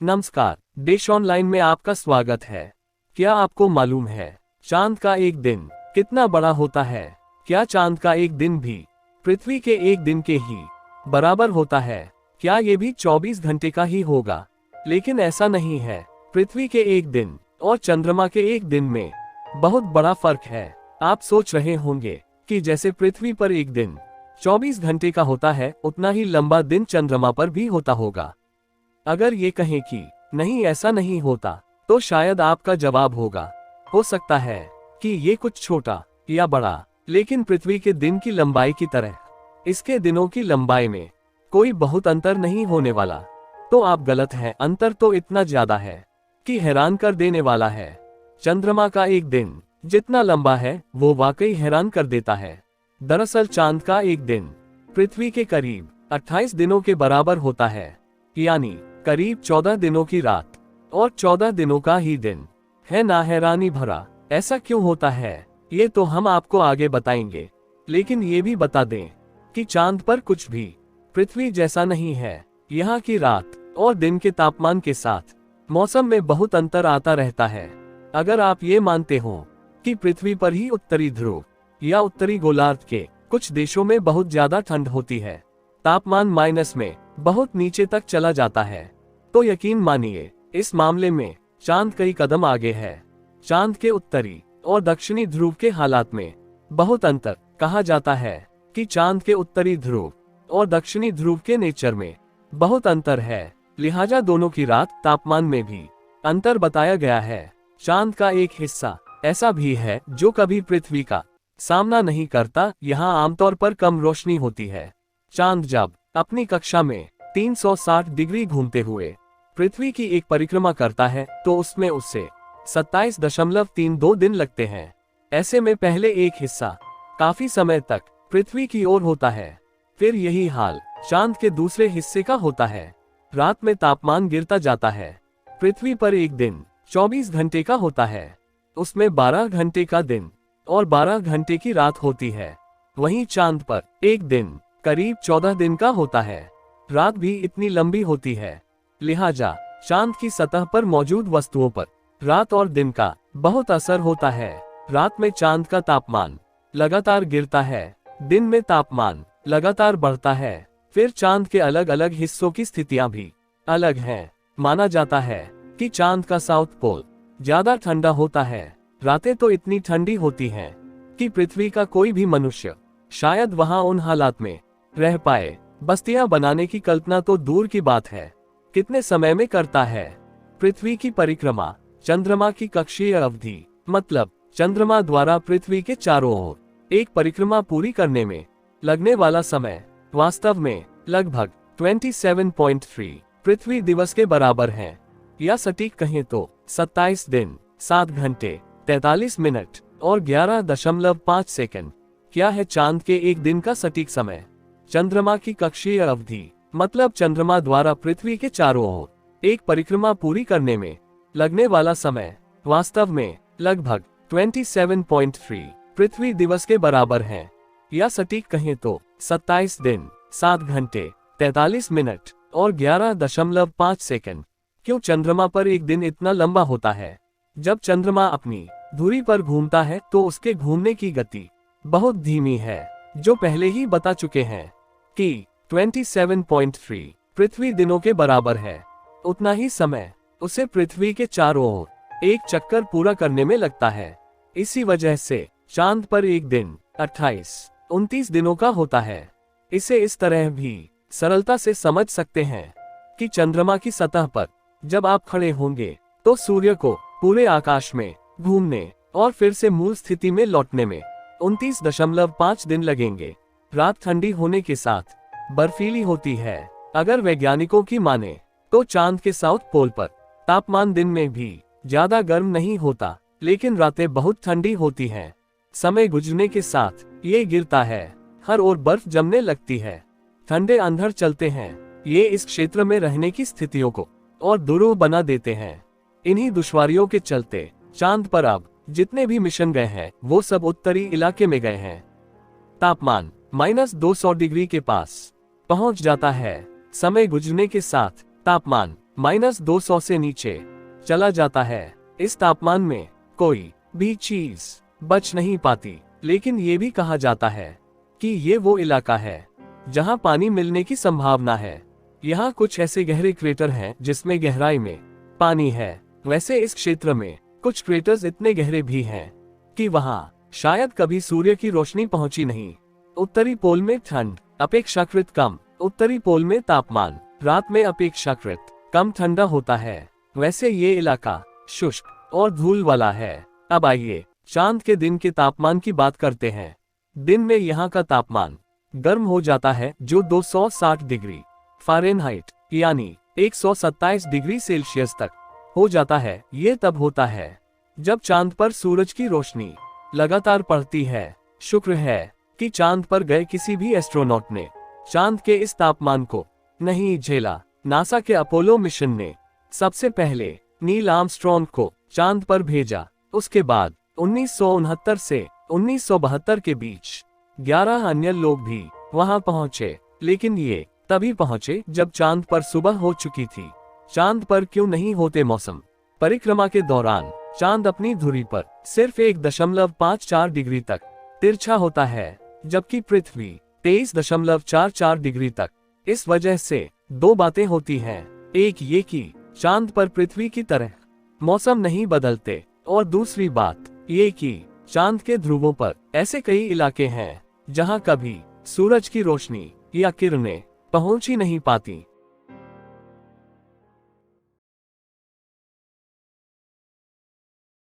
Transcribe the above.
नमस्कार, देश ऑनलाइन में आपका स्वागत है। क्या आपको मालूम है चांद का एक दिन कितना बड़ा होता है? क्या चांद का एक दिन भी पृथ्वी के एक दिन के ही बराबर होता है? क्या ये भी 24 घंटे का ही होगा? लेकिन ऐसा नहीं है। पृथ्वी के एक दिन और चंद्रमा के एक दिन में बहुत बड़ा फर्क है। आप सोच रहे होंगे कि जैसे पृथ्वी पर एक दिन 24 घंटे का होता है, उतना ही लंबा दिन चंद्रमा पर भी होता होगा। अगर ये कहें कि नहीं, ऐसा नहीं होता, तो शायद आपका जवाब होगा, हो सकता है कि ये कुछ छोटा या बड़ा, लेकिन पृथ्वी के दिन की लंबाई की तरह इसके दिनों की लंबाई में कोई बहुत अंतर नहीं होने वाला। तो आप गलत हैं। अंतर तो इतना ज्यादा है कि हैरान कर देने वाला है। चंद्रमा का एक दिन जितना लंबा है, वो वाकई हैरान कर देता है। दरअसल चांद का एक दिन पृथ्वी के करीब 28 दिनों के बराबर होता है, यानी करीब 14 दिनों की रात और 14 दिनों का ही दिन। है ना हैरानी भरा? ऐसा क्यों होता है, ये तो हम आपको आगे बताएंगे। लेकिन ये भी बता दें कि चांद पर कुछ भी पृथ्वी जैसा नहीं है। यहाँ की रात और दिन के तापमान के साथ मौसम में बहुत अंतर आता रहता है। अगर आप ये मानते हो कि पृथ्वी पर ही उत्तरी ध्रुव या उत्तरी गोलार्ध के कुछ देशों में बहुत ज्यादा ठंड होती है, तापमान माइनस में बहुत नीचे तक चला जाता है, तो यकीन मानिए इस मामले में चांद कई कदम आगे है। चांद के उत्तरी और दक्षिणी ध्रुव के हालात में बहुत अंतर। कहा जाता है कि चांद के उत्तरी ध्रुव और दक्षिणी ध्रुव के नेचर में बहुत अंतर है, लिहाजा दोनों की रात तापमान में भी अंतर बताया गया है। चांद का एक हिस्सा ऐसा भी है जो कभी पृथ्वी का सामना नहीं करता। यहाँ आमतौर पर कम रोशनी होती है। चांद जब अपनी कक्षा में 360 डिग्री घूमते हुए पृथ्वी की एक परिक्रमा करता है, तो उसमें उससे 27.32 दिन लगते हैं। ऐसे में पहले एक हिस्सा काफी समय तक पृथ्वी की ओर होता है, फिर यही हाल चांद के दूसरे हिस्से का होता है। रात में तापमान गिरता जाता है। पृथ्वी पर एक दिन 24 घंटे का होता है, उसमें 12 घंटे का दिन और 12 घंटे की रात होती है। वहीं चांद पर एक दिन करीब 14 दिन का होता है। रात भी इतनी लंबी होती है, लिहाजा चांद की सतह पर मौजूद वस्तुओं पर रात और दिन का बहुत असर होता है। रात में चांद का तापमान लगातार गिरता है, दिन में तापमान लगातार बढ़ता है। फिर चांद के अलग अलग हिस्सों की स्थितियां भी अलग हैं। माना जाता है कि चांद का साउथ पोल ज्यादा ठंडा होता है। रातें तो इतनी ठंडी होती हैं कि पृथ्वी का कोई भी मनुष्य शायद वहां उन हालात में रह पाए। बस्तियां बनाने की कल्पना तो दूर की बात है। कितने समय में करता है पृथ्वी की परिक्रमा? चंद्रमा की कक्षीय अवधि, मतलब चंद्रमा द्वारा पृथ्वी के चारों ओर एक परिक्रमा पूरी करने में लगने वाला समय वास्तव में लगभग 27.3 पृथ्वी दिवस के बराबर है, या सटीक कहें तो 27 दिन 7 घंटे 43 मिनट और 11.5 सेकंड। क्या है चांद के एक दिन का सटीक समय? चंद्रमा की कक्षीय अवधि, मतलब चंद्रमा द्वारा पृथ्वी के चारों ओर एक परिक्रमा पूरी करने में लगने वाला समय वास्तव में लगभग 27.3 पृथ्वी दिवस के बराबर है, या सटीक कहें तो 27 दिन 7 घंटे 43 मिनट और 11.5 सेकंड। क्यों चंद्रमा पर एक दिन इतना लंबा होता है? जब चंद्रमा अपनी धुरी पर घूमता है तो उसके घूमने की गति बहुत धीमी है, जो पहले ही बता चुके हैं कि 27.3 पृथ्वी दिनों के बराबर है। उतना ही समय उसे पृथ्वी के चारों ओर एक चक्कर पूरा करने में लगता है। इसी वजह से चांद पर एक दिन 28-29 दिनों का होता है। इसे इस तरह भी सरलता से समझ सकते हैं कि चंद्रमा की सतह पर जब आप खड़े होंगे तो सूर्य को पूरे आकाश में घूमने और फिर से मूल स्थिति में लौटने में 29.5 दिन लगेंगे। रात ठंडी होने के साथ बर्फीली होती है। अगर वैज्ञानिकों की माने तो चांद के साउथ पोल पर तापमान दिन में भी ज्यादा गर्म नहीं होता, लेकिन रातें बहुत ठंडी होती हैं। समय गुजरने के साथ ये गिरता है, हर ओर बर्फ जमने लगती है, ठंडे अंधड़ चलते हैं। ये इस क्षेत्र में रहने की स्थितियों को और दुरूह बना देते हैं। इन्हीं दुश्वारियों के चलते चांद पर अब जितने भी मिशन गए हैं वो सब उत्तरी इलाके में गए हैं। तापमान -200 डिग्री के पास पहुंच जाता है। समय गुजरने के साथ तापमान -200 से नीचे चला जाता है। इस तापमान में कोई भी चीज बच नहीं पाती। लेकिन ये भी कहा जाता है कि ये वो इलाका है जहां पानी मिलने की संभावना है। यहाँ कुछ ऐसे गहरे क्रेटर हैं जिसमें गहराई में पानी है। वैसे इस क्षेत्र में कुछ क्रेटर्स इतने गहरे भी हैं कि वहां शायद कभी सूर्य की रोशनी पहुंची नहीं। उत्तरी पोल में ठंड अपेक्षाकृत कम। उत्तरी पोल में तापमान रात में अपेक्षाकृत कम ठंडा होता है। वैसे ये इलाका शुष्क और धूल वाला है। अब आइए चांद के दिन के तापमान की बात करते हैं। दिन में यहाँ का तापमान गर्म हो जाता है, जो 260 डिग्री फ़ारेनहाइट यानी 127 डिग्री सेल्सियस तक हो जाता है। ये तब होता है जब चांद पर सूरज की रोशनी लगातार पड़ती है। शुक्र है कि चांद पर गए किसी भी एस्ट्रोनॉट ने चांद के इस तापमान को नहीं झेला। नासा के अपोलो मिशन ने सबसे पहले नील आर्मस्ट्रॉन्ग को चांद पर भेजा। उसके बाद 1969 से 1972 के बीच 11 अन्य लोग भी वहां पहुंचे, लेकिन ये तभी पहुंचे जब चांद पर सुबह हो चुकी थी। चांद पर क्यों नहीं होते मौसम? परिक्रमा के दौरान चांद अपनी धुरी पर सिर्फ 1.54 डिग्री तक तिरछा होता है, जबकि पृथ्वी 23.44 डिग्री तक। इस वजह से दो बातें होती हैं। एक ये कि चांद पर पृथ्वी की तरह मौसम नहीं बदलते, और दूसरी बात ये कि चांद के ध्रुवों पर ऐसे कई इलाके हैं जहां कभी सूरज की रोशनी या किरणें पहुंच ही नहीं पाती।